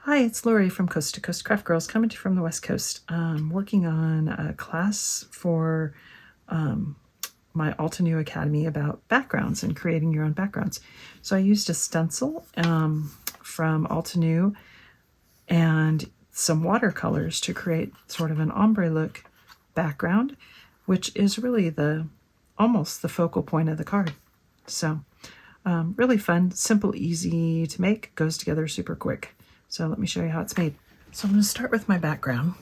Hi, it's Lori from Coast to Coast Craft Girls, coming to you from the West Coast. Working on a class for my Alta New Academy about backgrounds and creating your own backgrounds. So I used a stencil from Alta New and some watercolors to create sort of an ombre look background, which is really almost the focal point of the card. So really fun, simple, easy to make, goes together super quick. So let me show you how it's made. So I'm going to start with my background.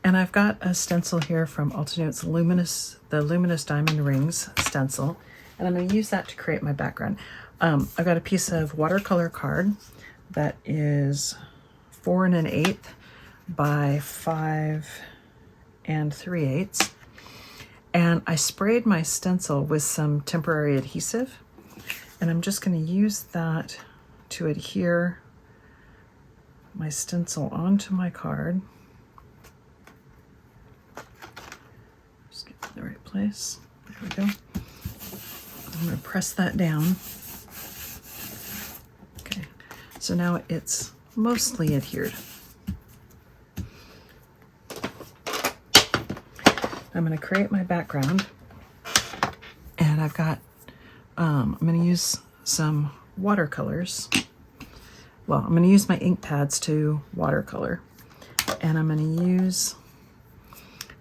And I've got a stencil here from Alta New. It's the Luminous Diamond Rings stencil. And I'm going to use that to create my background. I've got a piece of watercolor card that is 4 1/8 by 5 3/8. And I sprayed my stencil with some temporary adhesive. And I'm just going to use that to adhere my stencil onto my card. Just get in the right place. There we go. I'm going to press that down. Okay, so now it's mostly adhered. I'm going to create my background, and I've got, I'm going to use some watercolors. Well, I'm going to use my ink pads to watercolor, and I'm going to use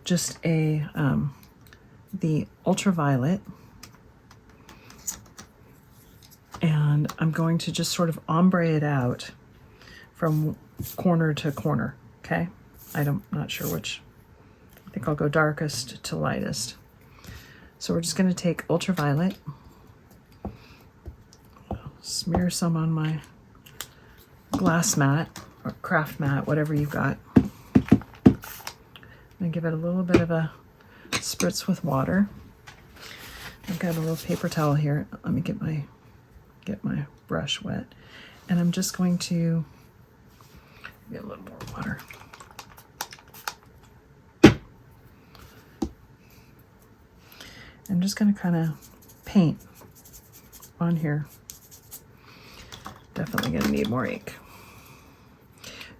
just the ultraviolet, and I'm going to just sort of ombre it out from corner to corner, okay? Not sure which. I think I'll go darkest to lightest. So we're just going to take ultraviolet, smear some on my glass mat or craft mat, whatever you've got. And give it a little bit of a spritz with water. I've got a little paper towel here. Let me get my brush wet. And I'm just going to get a little more water. I'm just going to kind of paint on here. Definitely going to need more ink.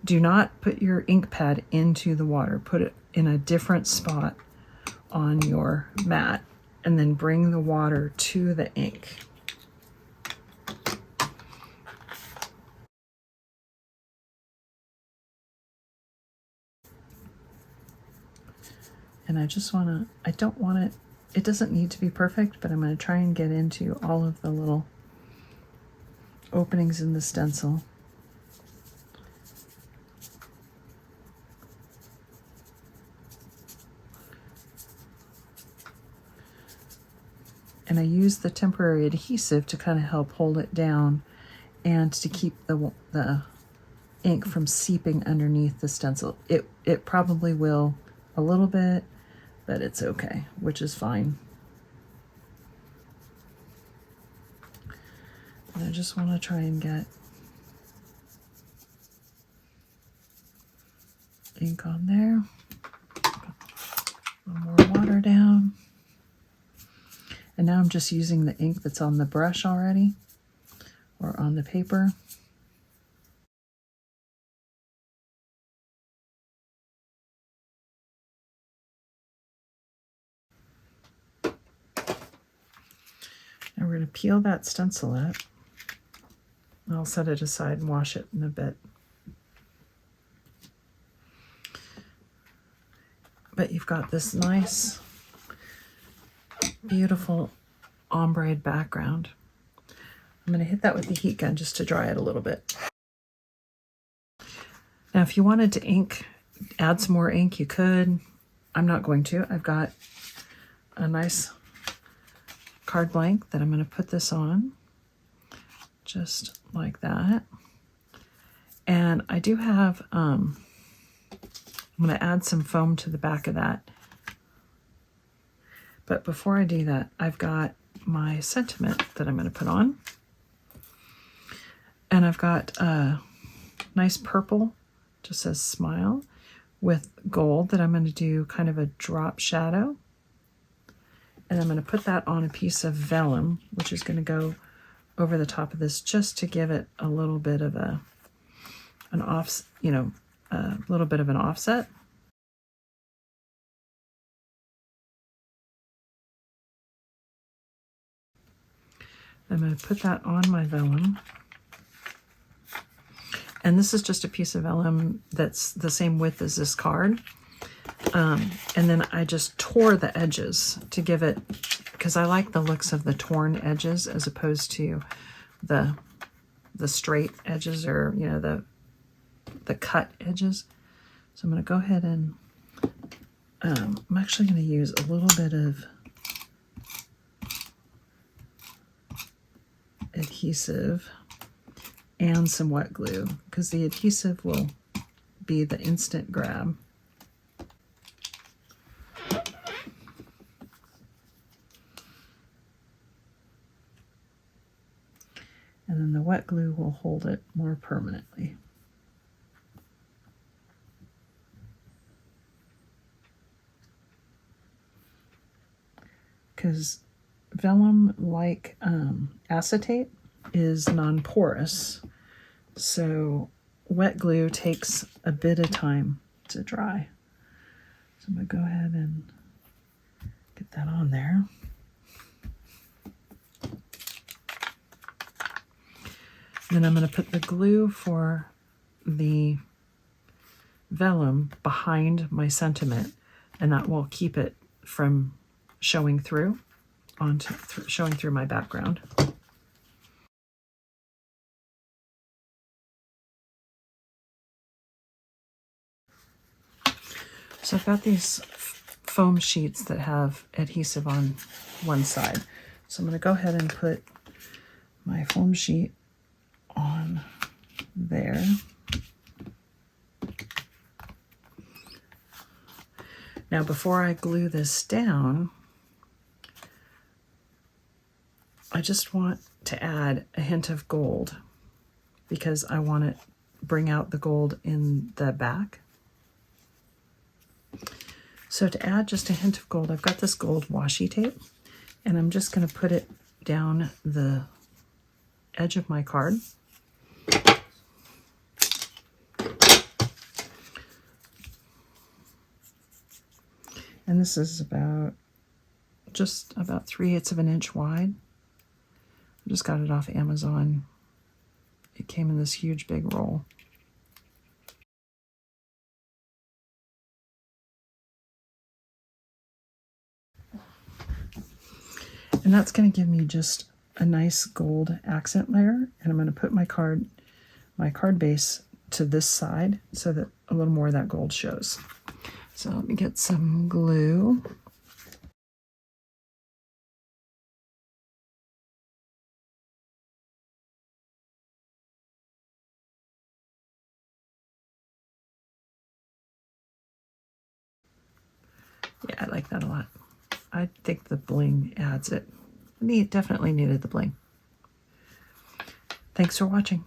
Do not put your ink pad into the water. Put it in a different spot on your mat and then bring the water to the ink. And it doesn't need to be perfect, but I'm going to try and get into all of the little openings in the stencil. And I use the temporary adhesive to kind of help hold it down and to keep the ink from seeping underneath the stencil. It probably will a little bit, but it's okay, which is fine. And I just want to try and get ink on there. A little more water down. And now I'm just using the ink that's on the brush already, or on the paper. And we're going to peel that stencil up. I'll set it aside and wash it in a bit. But you've got this nice, beautiful ombre background. I'm going to hit that with the heat gun just to dry it a little bit. Now, if you wanted to add some more ink, you could. I'm not going to. I've got a nice card blank that I'm going to put this on, just like that. And I do have, I'm going to add some foam to the back of that. But before I do that, I've got my sentiment that I'm going to put on. And I've got a nice purple, just says smile, with gold that I'm going to do kind of a drop shadow. And I'm going to put that on a piece of vellum, which is going to go over the top of this just to give it a little bit of a an a little bit of an offset. I'm going to put that on my vellum. And this is just a piece of vellum that's the same width as this card. And then I just tore the edges to give it, because I like the looks of the torn edges as opposed to the straight edges, or the cut edges. So I'm going to go ahead and I'm actually going to use a little bit of adhesive and some wet glue, because the adhesive will be the instant grab. And then the wet glue will hold it more permanently. Because vellum, like acetate, is non-porous, so wet glue takes a bit of time to dry. So I'm going to go ahead and get that on there. Then I'm going to put the glue for the vellum behind my sentiment, and that will keep it from showing through showing through my background. So I've got these foam sheets that have adhesive on one side. So I'm going to go ahead and put my foam sheet on there. Now, before I glue this down, I just want to add a hint of gold, because I want to bring out the gold in the back. So to add just a hint of gold, I've got this gold washi tape, and I'm just going to put it down the edge of my card. And this is just about 3/8 of an inch wide. I just got it off Amazon. It came in this huge big roll. And that's going to give me just a nice gold accent layer. And I'm going to put my card base to this side so that a little more of that gold shows. So let me get some glue. Yeah, I like that a lot. I think the bling adds it. Definitely needed the bling. Thanks for watching.